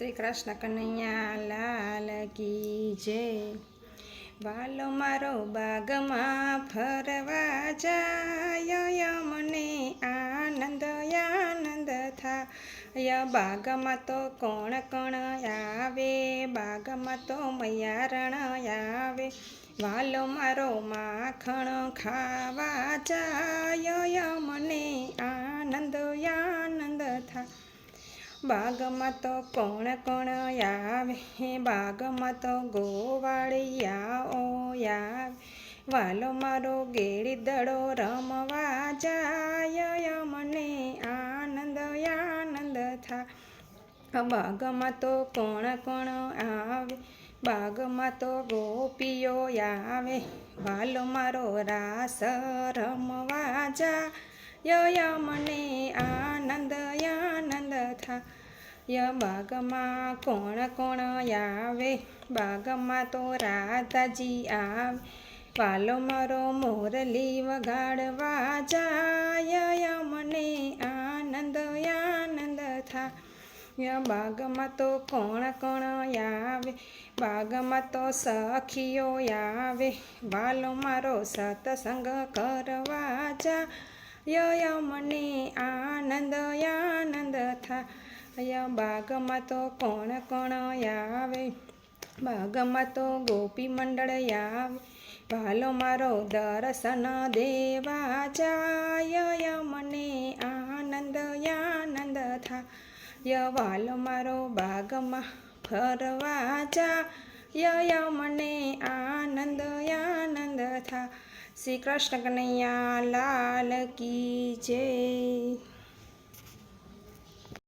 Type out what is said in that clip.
શ્રી કૃષ્ણ કનૈયા લાલ કી જય। વાલો મારો બાગમાં ફરવા જાય, મને આનંદ આનંદ થાય। બાગમાં તો કોણ કોણ આવે, બાગમાં તો મૈયારણ આવે। વાલો મારો માખણ ખાવા જાય, મને આનંદ આનંદ થાય। બાગમાં તો કોણ કોણ આવે, બાગમાં તો ગોવાળિયાઓ આવે। વાલો મારો ગેડીદડો રમવા જાય, મને આનંદ આનંદ થાય। બાગમાં તો કોણ કોણ આવે, બાગમાં તો ગોપીઓ આવે। વાલો મારો રાસ રમવા જાય, મને આનંદ આનંદ થાય। બાગમાં કોણ કોણ આવે, બાગમાં તો રાધાજી આવે। વાલો મારો મોરલી વગાડવા જાય, મને આનંદ આનંદ થાય। બાગમાં તો કોણ કોણ આવે, બાગમાં તો સખીઓ આવે। વાલો મારો સત્સંગ કરવા જાય, મને આનંદ આનંદ થાય। બાગમાં તો કોણ કોણ આવે, બાગમાં તો ગોપી મંડળ આવે। વાલો મારો દર્શન દેવા જાય, મને આનંદ આનંદ થાય। વાલો મારો બાગમાં ફરવા જાય, મને આનંદ આનંદ થાય। શ્રી કૃષ્ણ કનૈયા લાલ કી જય।